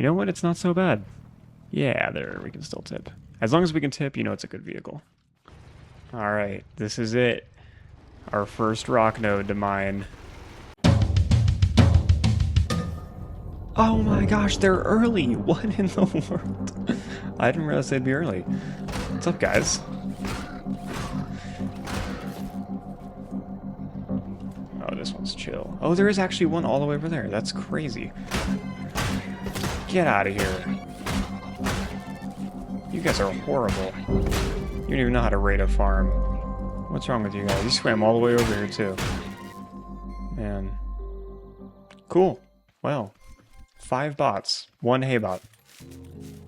You know what? It's not so bad. Yeah, there, we can still tip. As long as we can tip, you know it's a good vehicle. Alright, this is it. Our first rock node to mine. Oh my gosh, they're early! What in the world? I didn't realize they'd be early. What's up, guys? Oh, this one's chill. Oh, there is actually one all the way over there. That's crazy. Get out of here. You guys are horrible. You don't even know how to raid a farm. What's wrong with you guys? You swam all the way over here, too. Man. Cool. Well, 5 bots. 1 hay bot.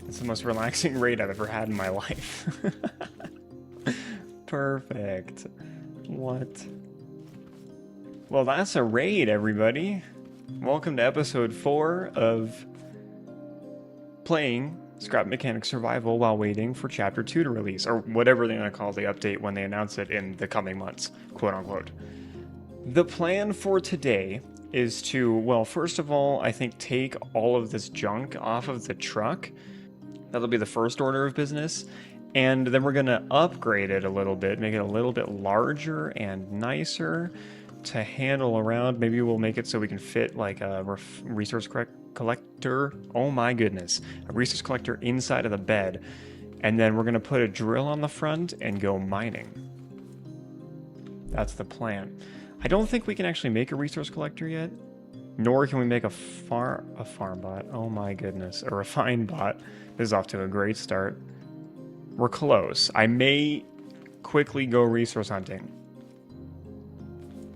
It's the most relaxing raid I've ever had in my life. Perfect. What? Well, that's a raid, everybody. Welcome to episode 4 of playing Scrap Mechanic Survival while waiting for Chapter 2 to release, or whatever they're going to call the update when they announce it in the coming months, quote-unquote. The plan for today is to, well, first of all, I think take all of this junk off of the truck. That'll be the first order of business. And then we're going to upgrade it a little bit, make it a little bit larger and nicer to handle around. Maybe we'll make it so we can fit like a resource collector. Oh my goodness. A resource collector inside of the bed. And then we're going to put a drill on the front and go mining. That's the plan. I don't think we can actually make a resource collector yet. Nor can we make a farm bot. Oh my goodness. A refine bot. This is off to a great start. We're close. I may quickly go resource hunting.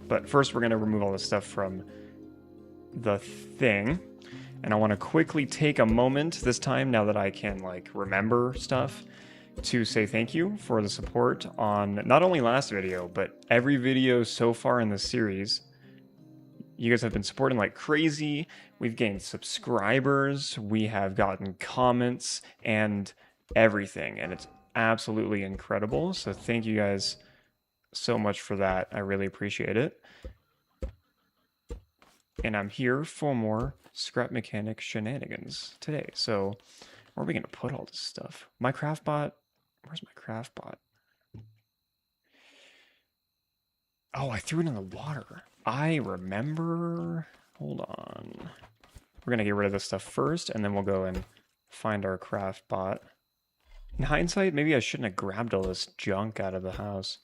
But first we're going to remove all this stuff from the thing. And I want to quickly take a moment this time, now that I can like remember stuff, to say thank you for the support on not only last video, but every video so far in this series. You guys have been supporting like crazy. We've gained subscribers. We have gotten comments and everything. And it's absolutely incredible. So thank you guys so much for that. I really appreciate it. And I'm here for more Scrap Mechanic shenanigans today. So where are we going to put all this stuff? My craft bot. Where's my craft bot? Oh, I threw it in the water. I remember. Hold on. We're going to get rid of this stuff first, and then we'll go and find our craft bot. In hindsight, maybe I shouldn't have grabbed all this junk out of the house.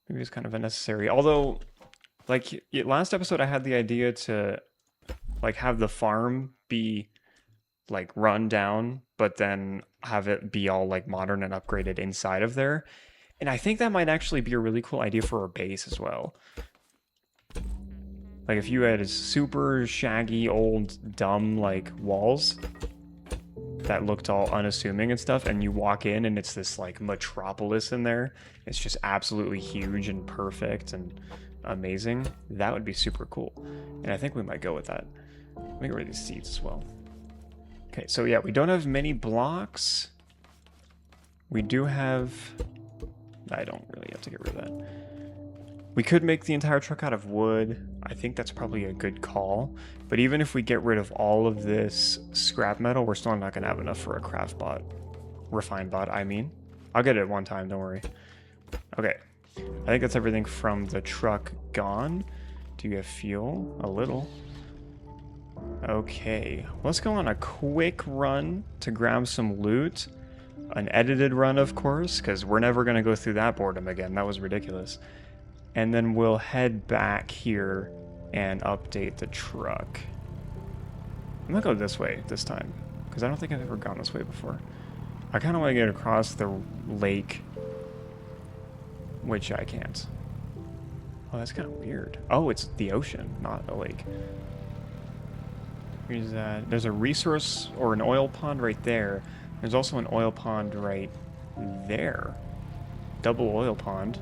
Maybe it's kind of unnecessary. Although, like, last episode I had the idea to, like, have the farm be, like, run down, but then have it be all, like, modern and upgraded inside of there. And I think that might actually be a really cool idea for a base as well. Like, if you had super shaggy, old, dumb, like, walls that looked all unassuming and stuff, and you walk in and it's this, like, metropolis in there. It's just absolutely huge and perfect and amazing. That would be super cool. And I think we might go with that. Let me get rid of these seeds as well. Okay, so yeah, we don't have many blocks. We do have... I don't really have to get rid of that. We could make the entire truck out of wood. I think that's probably a good call. But even if we get rid of all of this scrap metal, we're still not going to have enough for a craft bot. Refine bot, I mean. I'll get it one time, don't worry. Okay. I think that's everything from the truck gone. Do you have fuel? A little. Okay. Let's go on a quick run to grab some loot. An edited run, of course, because we're never going to go through that boredom again. That was ridiculous. And then we'll head back here and update the truck. I'm going to go this way this time, because I don't think I've ever gone this way before. I kind of want to get across the lake, which I can't. Oh, that's kind of weird. Oh, it's the ocean, not a lake. Here's that. There's a resource or an oil pond right there. There's also an oil pond right there. Double oil pond.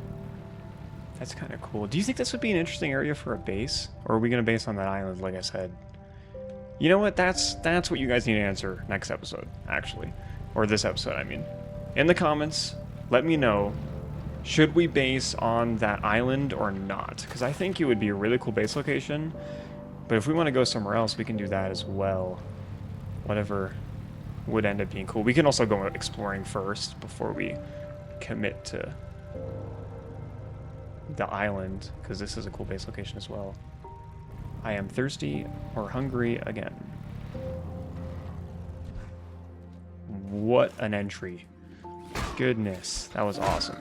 That's kind of cool. Do you think this would be an interesting area for a base? Or are we going to base on that island, like I said? You know what? That's what you guys need to answer next episode, actually. Or this episode, I mean. In the comments, let me know. Should we base on that island or not? Because I think it would be a really cool base location. But if we want to go somewhere else, we can do that as well. whatever would end up being cool. We can also go exploring first before we commit to the island, because this is a cool base location as well. I am thirsty or hungry again. What an entry. Goodness, that was awesome.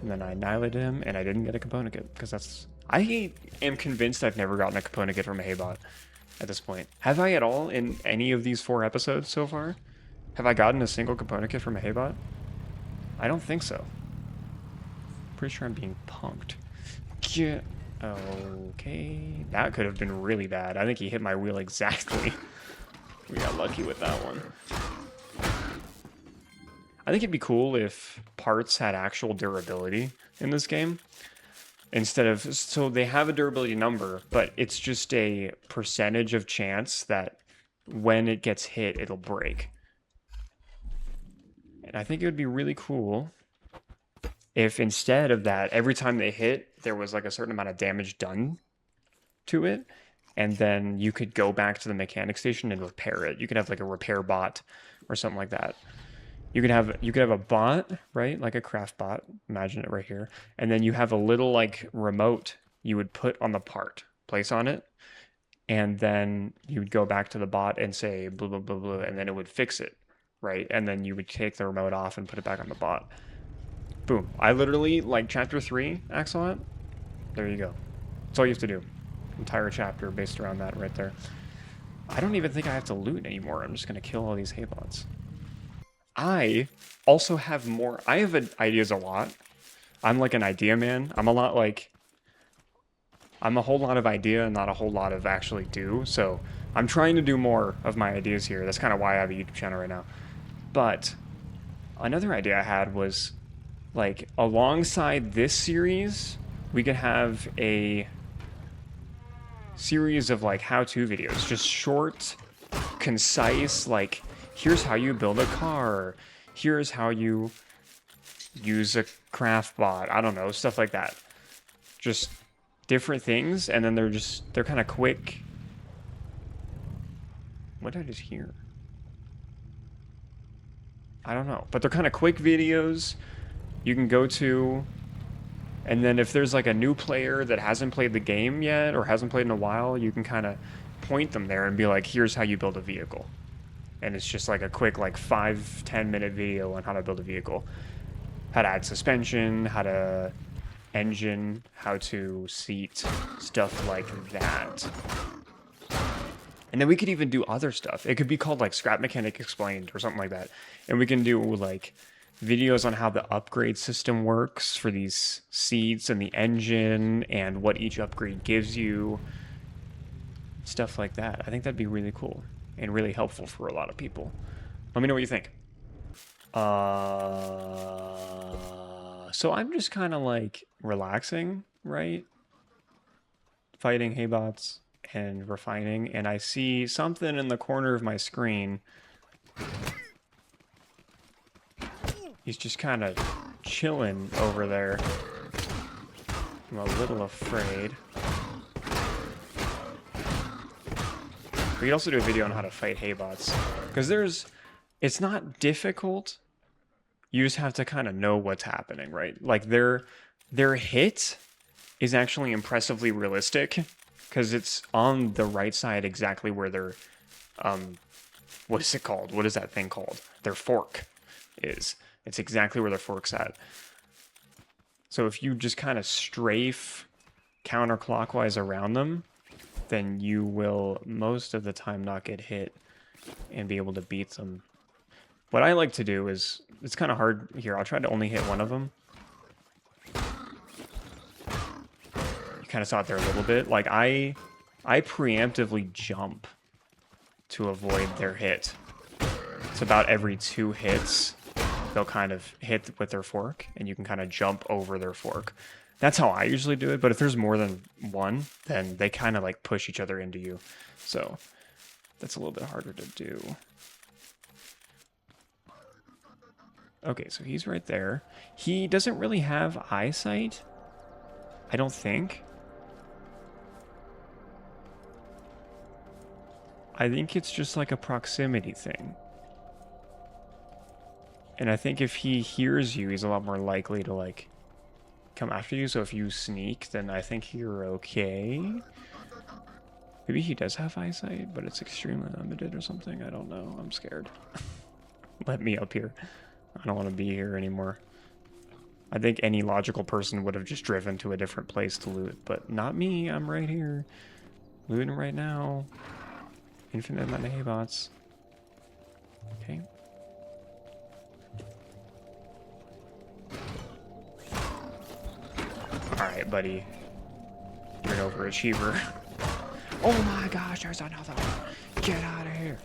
And then I annihilated him, and I didn't get a component kit, because that's... I am convinced I've never gotten a component kit from a Haybot at this point. Have I at all in any of these 4 episodes so far? Have I gotten a single component kit from a Haybot? I don't think so. Pretty sure I'm being punked. Okay, that could have been really bad. I think he hit my wheel exactly. We got lucky with that one. I think it'd be cool if parts had actual durability in this game. Instead of, so they have a durability number, but it's just a percentage of chance that when it gets hit, it'll break. And I think it would be really cool if instead of that, every time they hit, there was like a certain amount of damage done to it. And then you could go back to the mechanic station and repair it. You could have like a repair bot or something like that. You could have a bot, right? Like a craft bot. Imagine it right here. And then you have a little like remote you would put on the part, place on it, and then you would go back to the bot and say blah blah blah blah, and then it would fix it, right? And then you would take the remote off and put it back on the bot. Boom. I literally, like chapter 3, Axolot. There you go. That's all you have to do. Entire chapter based around that right there. I don't even think I have to loot anymore. I'm just gonna kill all these Haybots. I also have more. I have ideas a lot. I'm like an idea man. I'm a lot like. I'm a whole lot of idea and not a whole lot of actually do. So I'm trying to do more of my ideas here. That's kind of why I have a YouTube channel right now. But another idea I had was like alongside this series, we could have a series of like how-to videos, just short, concise, like here's how you build a car, here's how you use a craft bot, I don't know, stuff like that. Just different things, and then they're kind of quick. What did I just hear? I don't know, but they're kind of quick videos you can go to. And then if there's like a new player that hasn't played the game yet or hasn't played in a while, you can kind of point them there and be like, here's how you build a vehicle. And it's just like a quick like 5-10 minute video on how to build a vehicle. How to add suspension, how to engine, how to seat, stuff like that. And then we could even do other stuff. It could be called like Scrap Mechanic Explained or something like that. And we can do like videos on how the upgrade system works for these seats and the engine and what each upgrade gives you. Stuff like that. I think that'd be really cool and really helpful for a lot of people. Let me know what you think. So I'm just kind of like relaxing, right? Fighting Haybots and refining, and I see something in the corner of my screen. He's just kind of chilling over there. I'm a little afraid. We could also do a video on how to fight Haybots. Because it's not difficult. You just have to kind of know what's happening, right? Like their hit is actually impressively realistic. Because it's on the right side exactly where their, what is it called? What is that thing called? Their fork is. It's exactly where the fork's at. So if you just kind of strafe counterclockwise around them, then you will most of the time not get hit and be able to beat them. What I like to do is, it's kind of hard here. I'll try to only hit one of them. You kind of saw it there a little bit. Like I preemptively jump to avoid their hit. It's about every 2 hits. They'll kind of hit with their fork, and you can kind of jump over their fork. That's how I usually do it, but if there's more than one, then they kind of like push each other into you. So that's a little bit harder to do. Okay, so he's right there. He doesn't really have eyesight, I don't think. I think it's just like a proximity thing. And I think if he hears you, he's a lot more likely to, like, come after you. So if you sneak, then I think you're okay. Maybe he does have eyesight, but it's extremely limited or something. I don't know. I'm scared. Let me up here. I don't want to be here anymore. I think any logical person would have just driven to a different place to loot, but not me. I'm right here. Looting right now. Infinite amount of haybots. Okay. Alright, buddy. You're an overachiever. Oh my gosh, there's another one. Get out of here.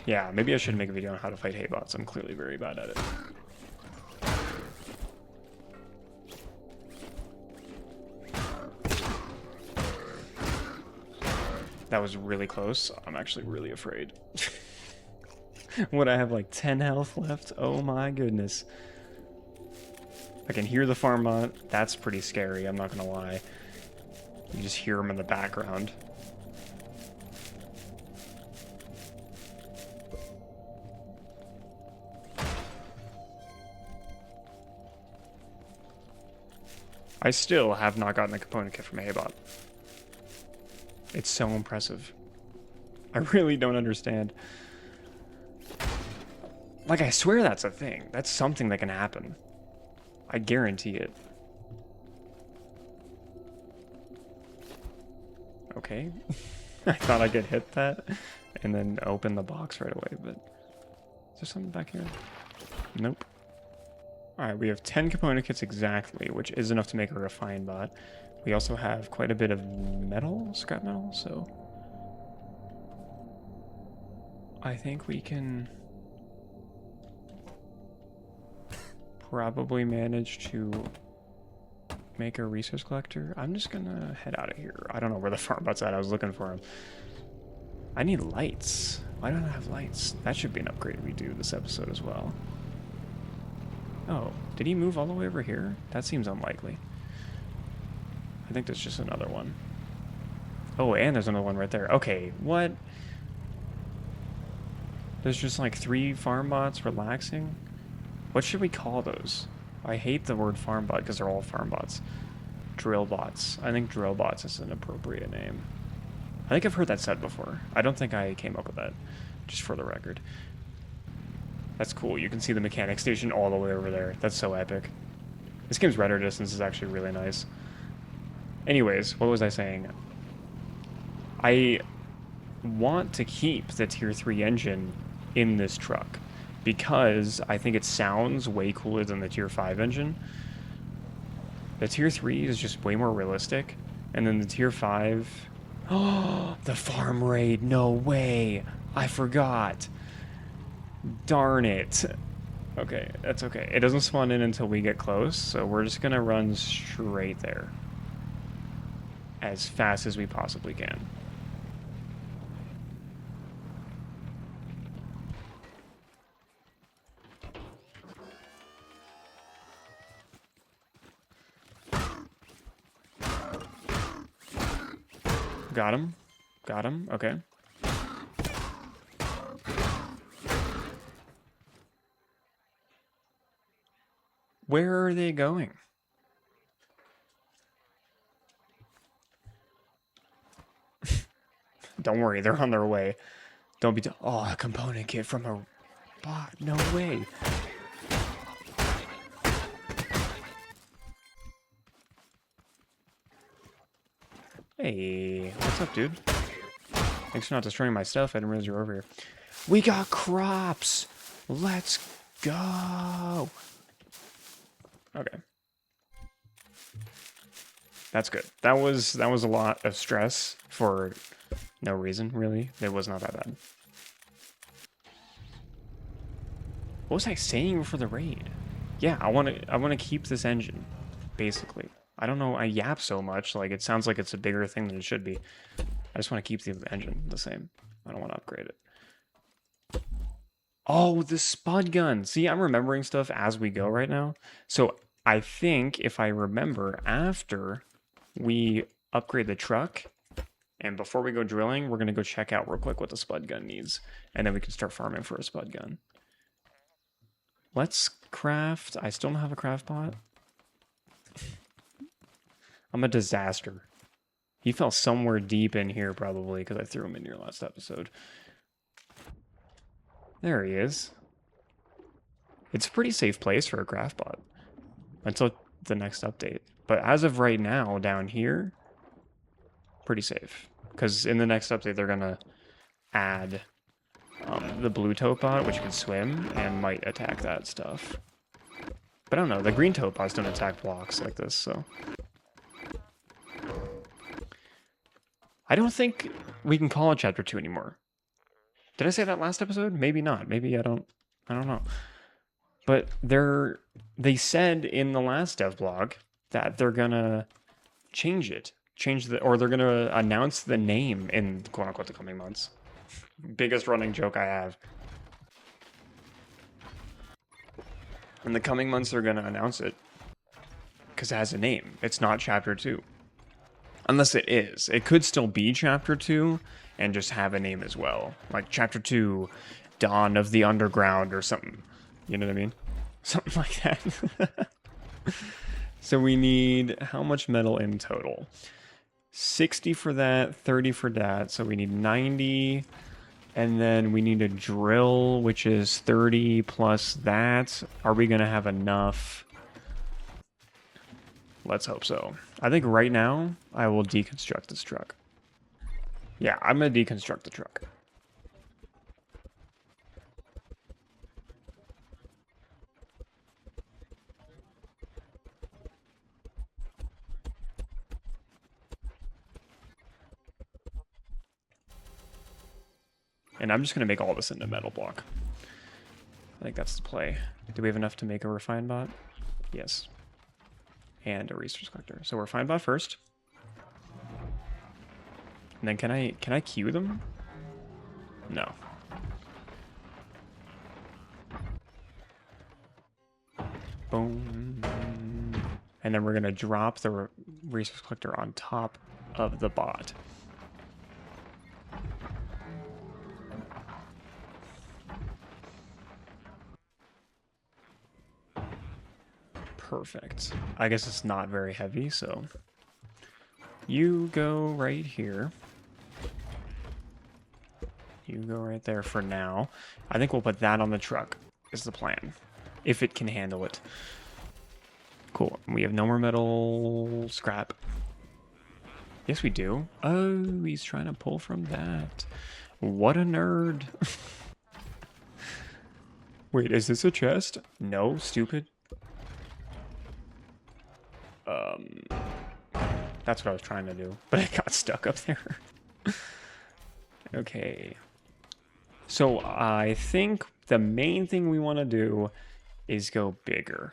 Yeah, maybe I should make a video on how to fight haybots. I'm clearly very bad at it. That was really close. I'm actually really afraid. Would I have like 10 health left? Oh my goodness. I can hear the farm bot. That's pretty scary, I'm not gonna lie. You just hear him in the background. I still have not gotten the component kit from a haybot. It's so impressive. I really don't understand. Like, I swear that's a thing. That's something that can happen. I guarantee it. Okay. I thought I could hit that and then open the box right away, but... Is there something back here? Nope. Alright, we have 10 component kits exactly, which is enough to make a refined bot. We also have quite a bit of metal, scrap metal, so... I think we can... probably manage to make a resource collector. I'm just gonna head out of here. I don't know where the farm bot's at. I was looking for him. I need lights. Why don't I have lights? That should be an upgrade we do this episode as well. Oh, did he move all the way over here? That seems unlikely. I think there's just another one. Oh, and there's another one right there. Okay, what? There's just like 3 farm bots relaxing? What should we call those? I hate the word farm bot because they're all farm bots. Drill bots. I think drill bots is an appropriate name. I think I've heard that said before. I don't think I came up with that, just for the record. That's cool. You can see the mechanic station all the way over there. That's so epic. This game's render distance is actually really nice. Anyways, what was I saying? I want to keep the tier 3 engine in this truck because I think it sounds way cooler than the tier 5 engine. The tier 3 is just way more realistic, and then the tier 5... Oh, the farm raid, no way! I forgot! Darn it. Okay, that's okay. It doesn't spawn in until we get close, so we're just gonna run straight there. As fast as we possibly can. Got him. Got him. Okay. Where are they going? Don't worry, they're on their way. Don't be... Oh, a component kit from a bot. No way. Hey, what's up, dude? Thanks for not destroying my stuff. I didn't realize you were over here. We got crops! Let's go! Okay. That's good. That was a lot of stress for no reason, really. It was not that bad. What was I saying for the raid? Yeah, I want to keep this engine, basically. I don't know, I yap so much, like it sounds like it's a bigger thing than it should be. I just want to keep the engine the same. I don't want to upgrade it. Oh, the spud gun. See, I'm remembering stuff as we go right now. So I think if I remember, after we upgrade the truck, And before we go drilling, we're going to go check out real quick what the spud gun needs. And then we can start farming for a spud gun. Let's craft... I still don't have a craft pot. I'm a disaster. He fell somewhere deep in here probably because I threw him in your last episode. There he is. It's a pretty safe place for a craft pot. Until the next update. But as of right now, down here, pretty safe. Because in the next update, they're going to add the blue topaz, which can swim, and might attack that stuff. But I don't know, the green topaz don't attack blocks like this, so... I don't think we can call it Chapter 2 anymore. Did I say that last episode? Maybe not. Maybe I don't know. But they said in the last dev blog that they're gonna change it. Or they're gonna announce the name in quote-unquote the coming months. Biggest running joke I have. In the coming months, they're gonna announce it. Because it has a name. It's not Chapter 2. Unless it is. It could still be Chapter 2 and just have a name as well. Like Chapter 2, Dawn of the Underground or something. You know what I mean? Something like that. So we need how much metal in total? 60 for that, 30 for that. So we need 90. And then we need a drill, which is 30 plus that. Are we going to have enough? Let's hope so. I think right now, I will deconstruct this truck. Yeah, I'm going to deconstruct the truck. And I'm just going to make all this into metal block. I think that's the play. Do we have enough to make a refine bot? Yes. And a resource collector. So refine bot first. And then can I queue them? No. Boom. And then we're going to drop the resource collector on top of the bot. Perfect. I guess it's not very heavy, so you go right here. You go right there for now. I think we'll put that on the truck is the plan. If it can handle it. Cool. We have no more metal scrap. Yes, we do. Oh, he's trying to pull from that. What a nerd. Wait, is this a chest? No, stupid. That's what I was trying to do, but I got stuck up there. Okay. So I think the main thing we want to do is go bigger.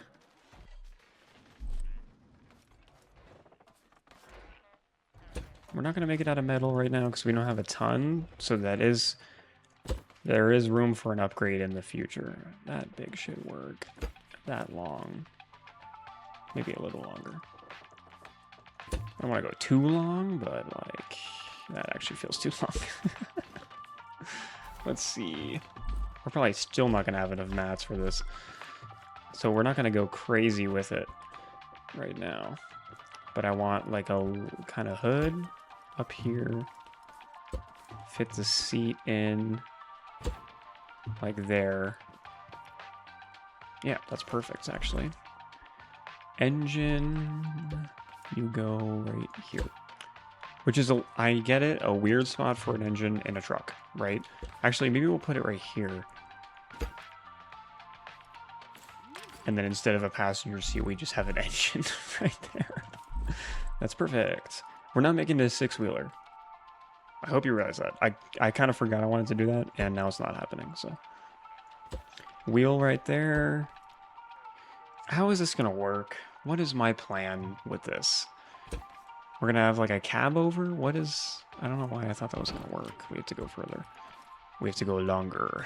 We're not going to make it out of metal right now because we don't have a ton, so there is room for an upgrade in the future. That big should work. That long. Maybe a little longer. I don't want to go too long, but like that actually feels too long. Let's see. We're probably still not going to have enough mats for this. So we're not going to go crazy with it right now. But I want like a kind of hood up here. Fit the seat in like there. Yeah, that's perfect actually. Engine, you go right here. Which is, I get it, a weird spot for an engine in a truck, right? Actually, maybe we'll put it right here. And then instead of a passenger seat, we just have an engine right there. That's perfect. We're not making it a six-wheeler. I hope you realize that. I kind of forgot I wanted to do that, and now it's not happening, so. Wheel right there. How is this going to work? What is my plan with this? We're going to have like a cab over? What is... I don't know why I thought that was going to work. We have to go further. We have to go longer.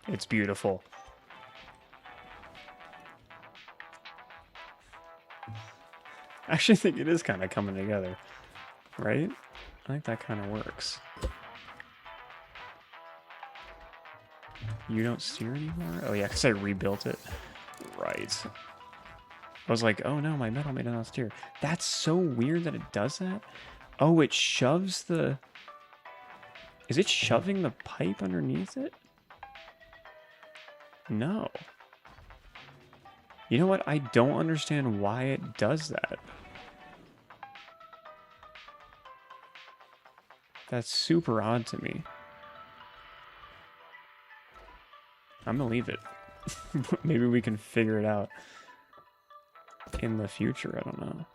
It's beautiful. I actually think it is kind of coming together, right? I think that kind of works. You don't steer anymore? Oh yeah, because I rebuilt it. Right. I was like, oh no, my metal may not steer. That's so weird that it does that. Oh, it shoves the... Is it shoving the pipe underneath it? No. You know what? I don't understand why it does that. That's super odd to me. I'm gonna leave it. Maybe we can figure it out in the future. I don't know.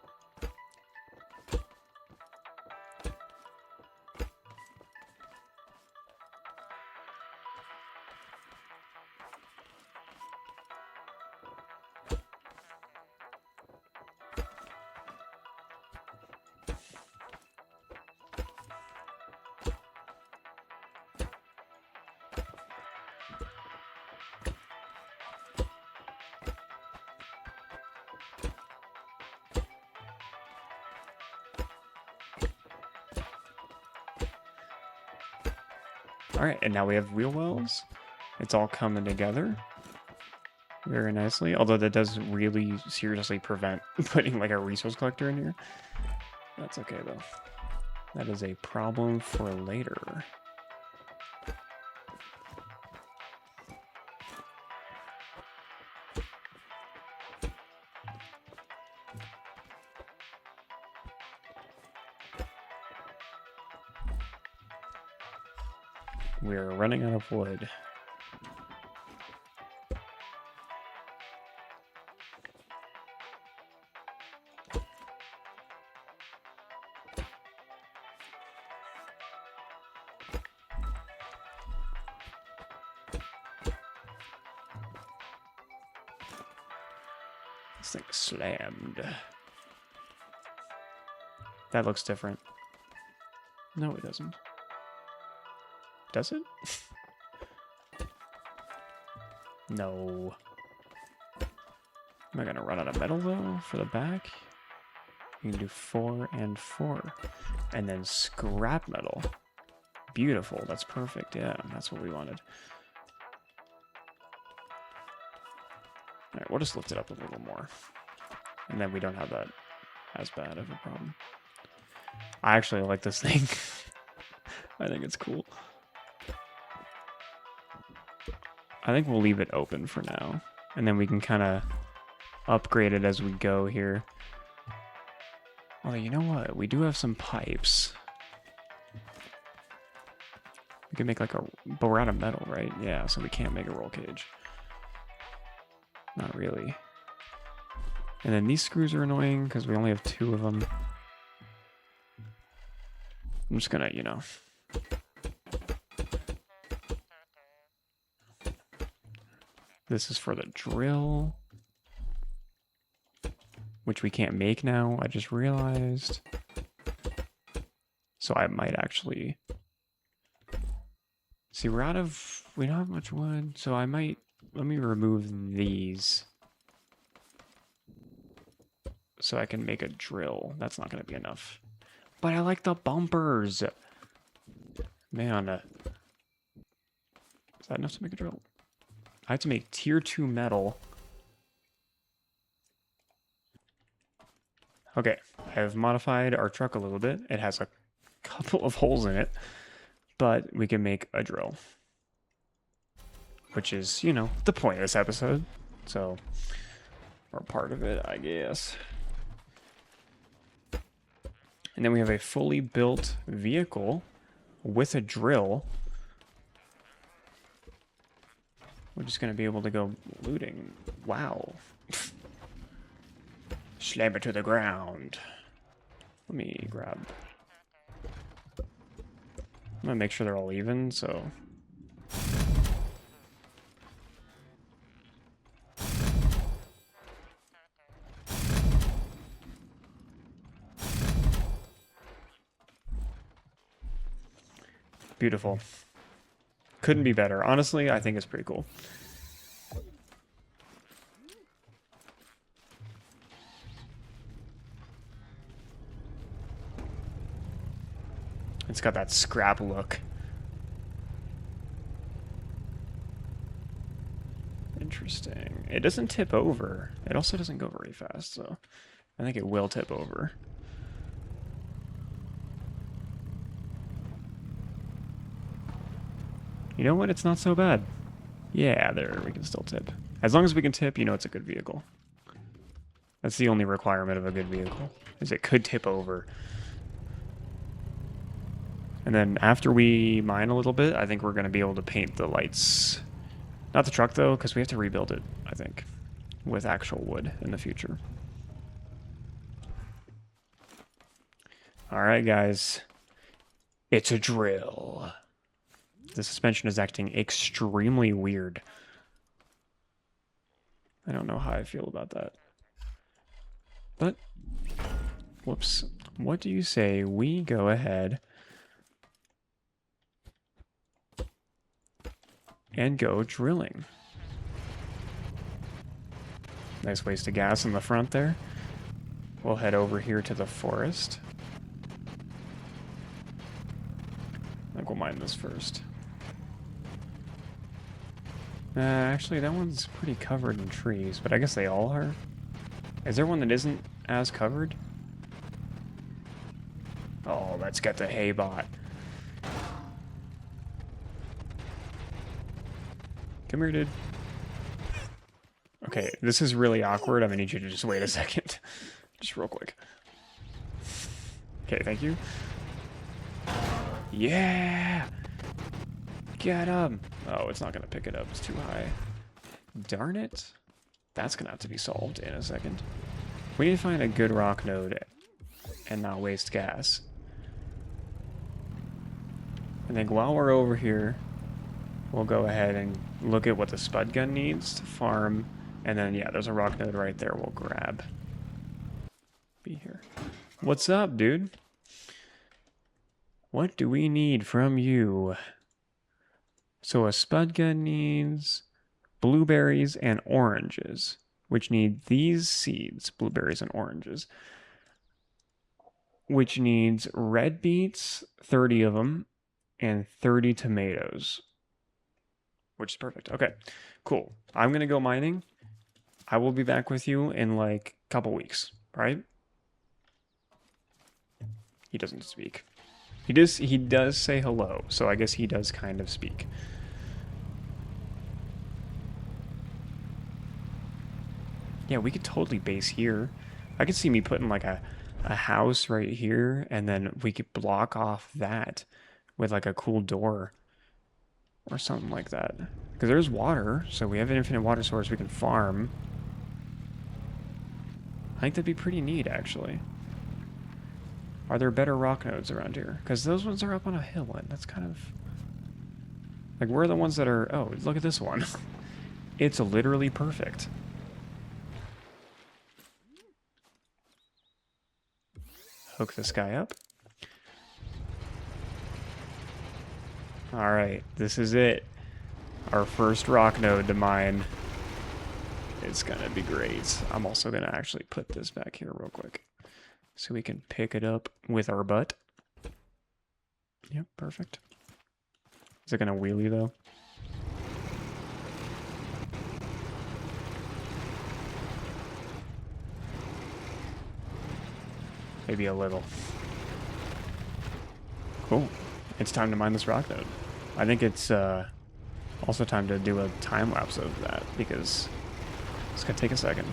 Alright, and now we have wheel wells. It's all coming together very nicely, although that does really seriously prevent putting like a resource collector in here. That's okay though. That is a problem for later. We're running out of wood. This thing slammed. That looks different. No, it doesn't. Does it? No. Am I gonna run out of metal though for the back? You can do 4 and 4. And then scrap metal. Beautiful. That's perfect. Yeah, that's what we wanted. Alright, we'll just lift it up a little more. And then we don't have that as bad of a problem. I actually like this thing. I think it's cool. I think we'll leave it open for now. And then we can kind of upgrade it as we go here. Although, you know what? We do have some pipes. We can make like a... But we're out of metal, right? Yeah, so we can't make a roll cage. Not really. And then these screws are annoying because we only have 2 of them. I'm just gonna, you know... This is for the drill, which we can't make now, I just realized. So I might actually... See, we don't have much wood, so I might... Let me remove these. So I can make a drill. That's not going to be enough. But I like the bumpers! Man, is that enough to make a drill? I have to make tier 2 metal. Okay, I have modified our truck a little bit. It has a couple of holes in it, but we can make a drill. Which is, you know, the point of this episode. So, or part of it, I guess. And then we have a fully built vehicle with a drill. We're just going to be able to go looting. Wow. Slam it to the ground. Let me grab... I'm going to make sure they're all even, so... Beautiful. Couldn't be better. Honestly, I think it's pretty cool. It's got that scrap look. Interesting. It doesn't tip over. It also doesn't go very fast, so I think it will tip over. You know what? It's not so bad. Yeah, there, we can still tip. As long as we can tip, you know it's a good vehicle. That's the only requirement of a good vehicle, is it could tip over. And then after we mine a little bit, I think we're going to be able to paint the lights. Not the truck, though, because we have to rebuild it, I think, with actual wood in the future. All right, guys. It's a drill. The suspension is acting extremely weird. I don't know how I feel about that. But, whoops. What do you say we go ahead and go drilling? Nice waste of gas in the front there. We'll head over here to the forest. I think we'll mine this first. Actually, that one's pretty covered in trees, but I guess they all are. Is there one that isn't as covered? Oh, that's got the hay bot. Come here, dude. Okay, this is really awkward. I'm gonna need you to just wait a second. Just real quick. Okay, thank you. Yeah! Get him! Oh, it's not gonna pick it up. It's too high. Darn it. That's gonna have to be solved in a second. We need to find a good rock node and not waste gas. I think while we're over here, we'll go ahead and look at what the spud gun needs to farm. And then, yeah, there's a rock node right there we'll grab. Be here. What's up, dude? What do we need from you? So a spud gun needs blueberries and oranges, which need these seeds, blueberries and oranges, which needs red beets, 30 of them, and 30 tomatoes, which is perfect. Okay, cool. I'm going to go mining. I will be back with you in like a couple weeks, right? He doesn't speak. He does say hello, so I guess he does kind of speak. Yeah, we could totally base here. I could see me putting like a house right here, and then we could block off that with like a cool door or something like that. Because there's water, so we have an infinite water source we can farm. I think that'd be pretty neat, actually. Are there better rock nodes around here? Because those ones are up on a hill, and that's kind of... Like, where are the ones that are... Oh, look at this one. It's literally perfect. Hook this guy up. Alright, this is it. Our first rock node to mine. It's gonna be great. I'm also gonna actually put this back here real quick, so we can pick it up with our butt. Yep, perfect. Is it gonna wheelie though? Maybe a little. Cool. It's time to mine this rock node. I think it's also time to do a time lapse of that, because it's gonna take a second.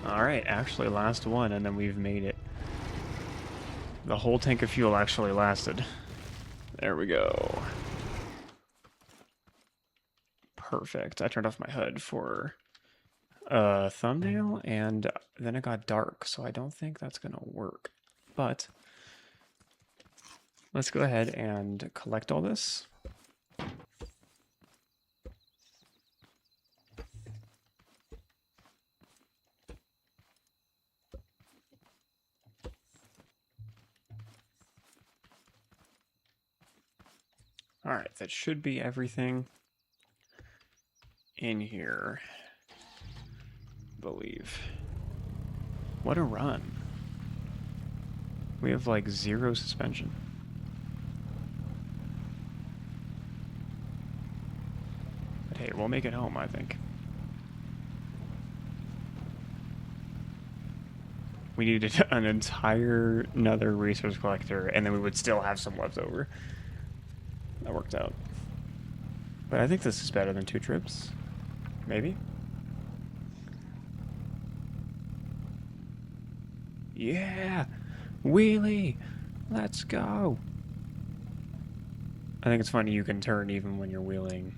Alright, actually last one, and then we've made it. The whole tank of fuel actually lasted. There we go. Perfect. I turned off my HUD for thumbnail, and then it got dark, so I don't think that's gonna work. But let's go ahead and collect all this. Alright, that should be everything in here, I believe. What a run. We have like 0 suspension. But hey, we'll make it home, I think. We needed an entire another resource collector, and then we would still have some left over. That worked out. But I think this is better than 2 trips. Maybe? Yeah! Wheelie! Let's go! I think it's funny you can turn even when you're wheeling.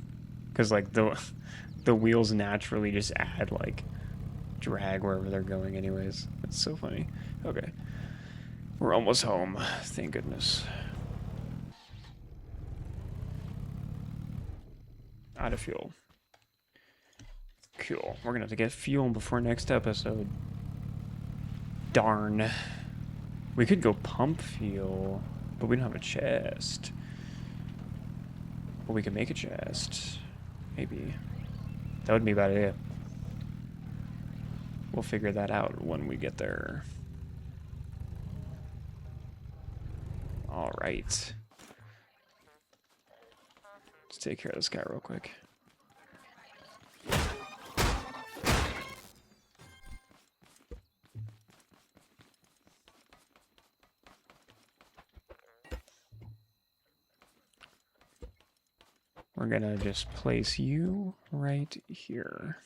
Because, like, the wheels naturally just add, like, drag wherever they're going anyways. It's so funny. Okay. We're almost home. Thank goodness. Out of fuel. Cool. We're gonna have to get fuel before next episode. Darn. We could go pump fuel, but we don't have a chest. But we can make a chest. Maybe. That would be a bad idea. We'll figure that out when we get there. Alright. Let's take care of this guy real quick. We're gonna just place you right here.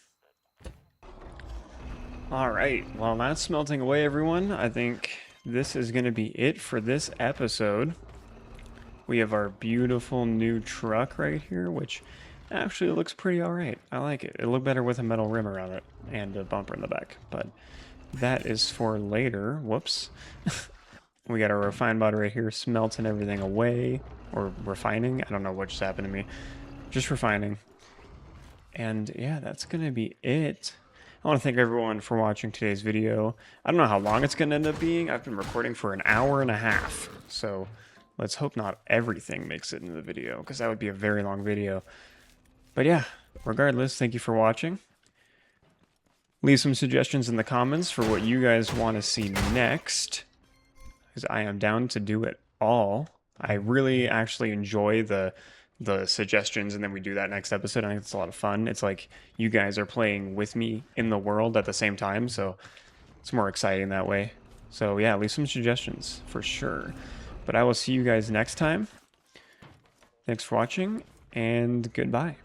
Alright, while that's smelting away, everyone, I think this is gonna be it for this episode. We have our beautiful new truck right here, which actually looks pretty alright. I like it. It looked better with a metal rim around it and a bumper in the back, but that is for later. Whoops. We got our refine body right here, smelting everything away, or refining. I don't know what just happened to me. Just refining. And yeah, that's gonna be it. I want to thank everyone for watching today's video. I don't know how long it's going to end up being. I've been recording for an hour and a half. So let's hope not everything makes it into the video, because that would be a very long video. But yeah, regardless, thank you for watching. Leave some suggestions in the comments for what you guys want to see next, because I am down to do it all. I really actually enjoy the suggestions, and then we do that next episode. I think it's a lot of fun. It's like you guys are playing with me in the world at the same time, so it's more exciting that way. So yeah, leave some suggestions for sure. But I will see you guys next time. Thanks for watching, and goodbye.